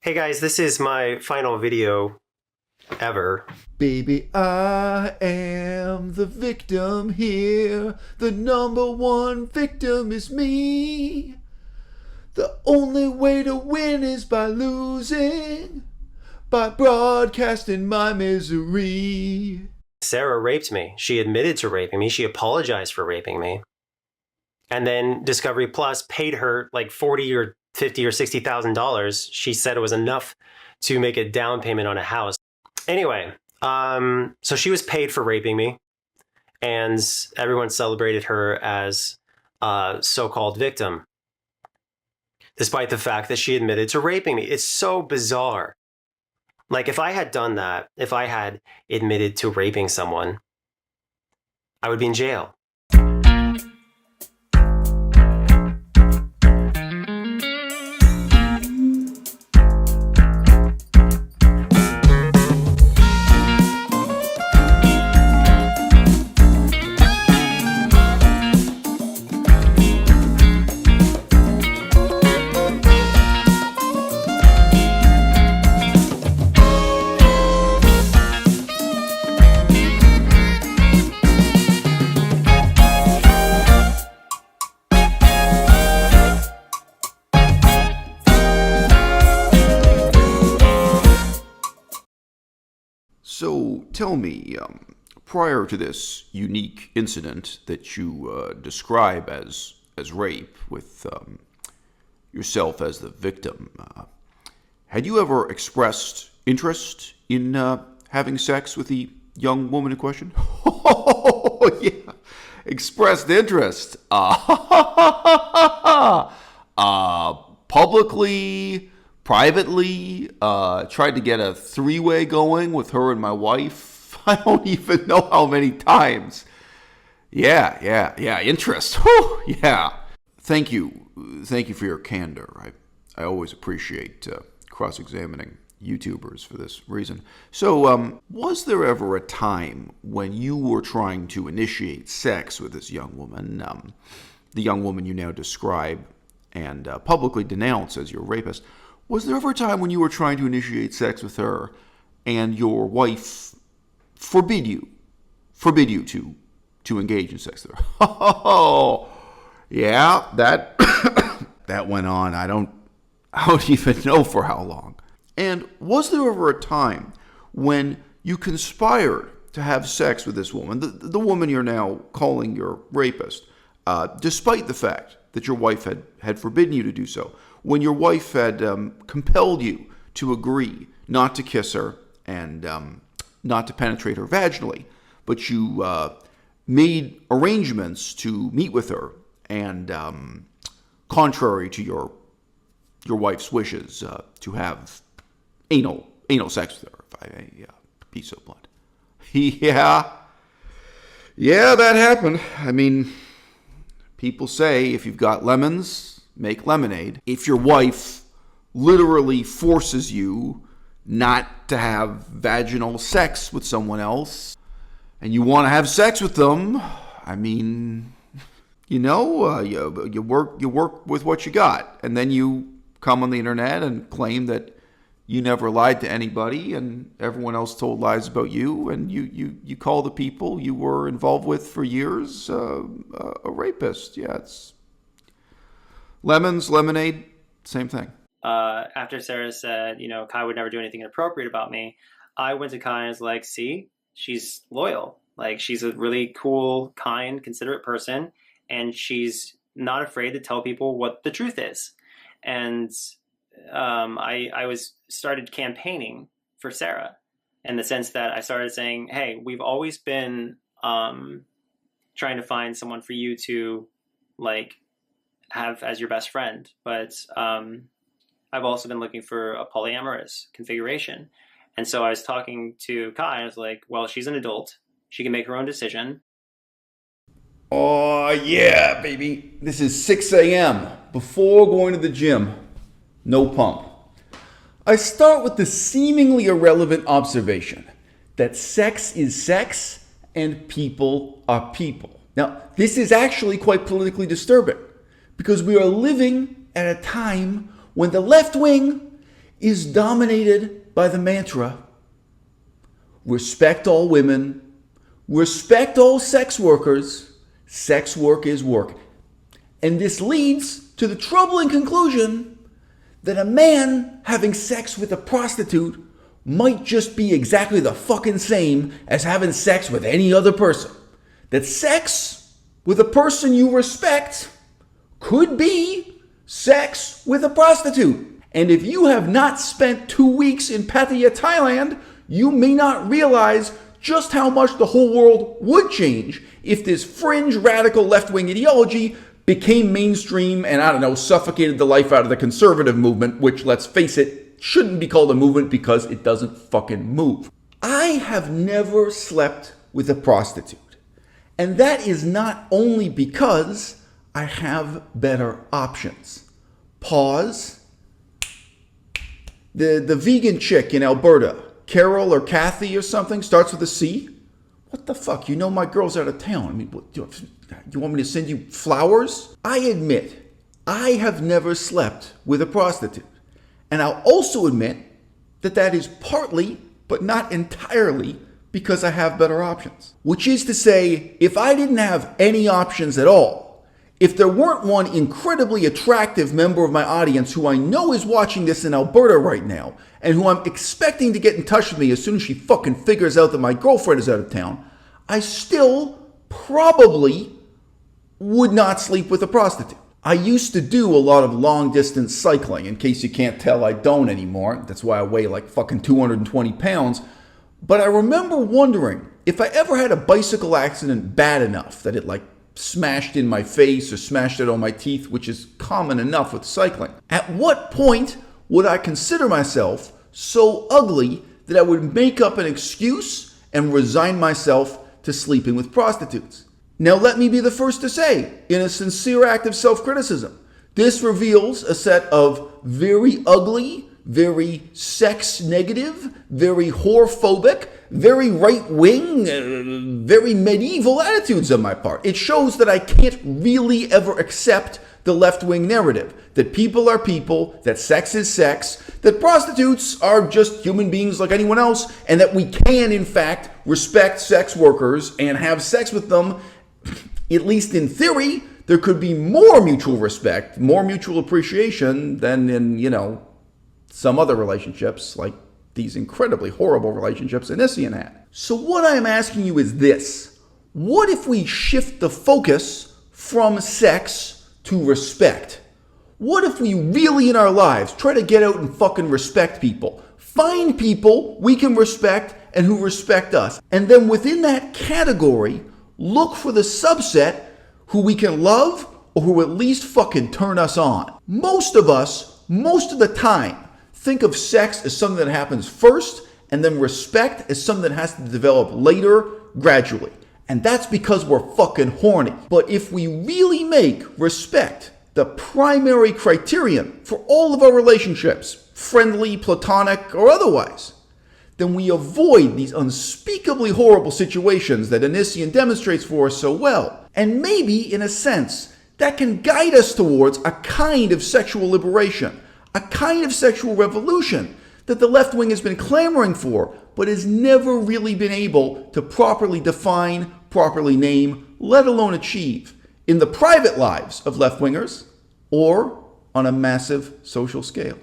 Hey guys, this is my final video ever. Baby, I am the victim here. The number one victim is me. The only way to win is by losing, by broadcasting my misery. Sarah raped me. She admitted to raping me. She apologized for raping me. And then Discovery Plus paid her like $40 or $50 or $60,000. She said it was enough to make a down payment on a house. Anyway, so she was paid for raping me, and everyone celebrated her as a so-called victim, despite the fact that she admitted to raping me. It's so bizarre. Like, if I had done that, if I had admitted to raping someone, I would be in jail. So tell me, prior to this unique incident that you describe as rape with yourself as the victim, had you ever expressed interest in having sex with the young woman in question? Oh, yeah. Expressed interest. Publicly, privately, tried to get a three-way going with her and my wife. I don't even know how many times. Yeah. Interest. Whew, yeah. Thank you. Thank you for your candor. I always appreciate cross-examining YouTubers for this reason. So, was there ever a time when you were trying to initiate sex with this young woman, the young woman you now describe and publicly denounce as your rapist? Was there ever a time when you were trying to initiate sex with her and your wife forbid you to engage in sex with her? Oh, yeah, that that went on. I don't even know for how long. And was there ever a time when you conspired to have sex with this woman, the woman you're now calling your rapist, despite the fact that your wife had forbidden you to do so, when your wife had compelled you to agree not to kiss her and not to penetrate her vaginally, but you made arrangements to meet with her and, contrary to your wife's wishes, to have anal sex with her, if I may be so blunt. Yeah, that happened. I mean, people say if you've got lemons, make lemonade. If your wife literally forces you not to have vaginal sex with someone else, and you want to have sex with them, I mean, you work with what you got, and then you come on the internet and claim that you never lied to anybody, and everyone else told lies about you, and you call the people you were involved with for years a rapist. Yeah, it's lemons, lemonade, same thing. After Sarah said, Kai would never do anything inappropriate about me, I went to Kai and was like, see, she's loyal. Like, she's a really cool, kind, considerate person, and she's not afraid to tell people what the truth is. And I started campaigning for Sarah, in the sense that I started saying, hey, we've always been trying to find someone for you to like have as your best friend, but I've also been looking for a polyamorous configuration. And so I was talking to Kai, I was like, well, she's an adult, she can make her own decision. Oh, yeah, baby. This is 6 a.m. before going to the gym. No pump. I start with the seemingly irrelevant observation that sex is sex and people are people. Now, this is actually quite politically disturbing because we are living at a time when the left wing is dominated by the mantra, respect all women, respect all sex workers, sex work is work. And this leads to the troubling conclusion that a man having sex with a prostitute might just be exactly the fucking same as having sex with any other person. That sex with a person you respect could be sex with a prostitute. And if you have not spent 2 weeks in Pattaya, Thailand, you may not realize just how much the whole world would change if this fringe radical left-wing ideology became mainstream and, I don't know, suffocated the life out of the conservative movement, which, let's face it, shouldn't be called a movement because it doesn't fucking move. I have never slept with a prostitute. And that is not only because I have better options. Pause. The vegan chick in Alberta, Carol or Kathy or something, starts with a C. What the fuck? You know my girl's out of town. I mean, what, you want me to send you flowers? I admit, I have never slept with a prostitute. And I'll also admit that that is partly, but not entirely, because I have better options. Which is to say, if I didn't have any options at all, if there weren't one incredibly attractive member of my audience who I know is watching this in Alberta right now, and who I'm expecting to get in touch with me as soon as she fucking figures out that my girlfriend is out of town, I still probably would not sleep with a prostitute. I used to do a lot of long distance cycling. In case you can't tell, I don't anymore. That's why I weigh like fucking 220 pounds. But I remember wondering if I ever had a bicycle accident bad enough that it like smashed in my face or smashed it on my teeth, which is common enough with cycling. At what point would I consider myself so ugly that I would make up an excuse and resign myself to sleeping with prostitutes? Now let me be the first to say, in a sincere act of self-criticism, this reveals a set of very ugly, very sex negative, very whorephobic, very right-wing, very medieval attitudes on my part. It shows that I can't really ever accept the left-wing narrative, that people are people, that sex is sex, that prostitutes are just human beings like anyone else, and that we can, in fact, respect sex workers and have sex with them. At least in theory, there could be more mutual respect, more mutual appreciation than in, some other relationships, like these incredibly horrible relationships Anissian had. So what I'm asking you is this. What if we shift the focus from sex to respect? What if we really in our lives try to get out and fucking respect people? Find people we can respect and who respect us. And then within that category, look for the subset who we can love or who at least fucking turn us on. Most of us, most of the time, think of sex as something that happens first, and then respect as something that has to develop later, gradually. And that's because we're fucking horny. But if we really make respect the primary criterion for all of our relationships, friendly, platonic, or otherwise, then we avoid these unspeakably horrible situations that Anissian demonstrates for us so well. And maybe, in a sense, that can guide us towards a kind of sexual liberation, a kind of sexual revolution that the left wing has been clamoring for, but has never really been able to properly define, properly name, let alone achieve in the private lives of left wingers or on a massive social scale.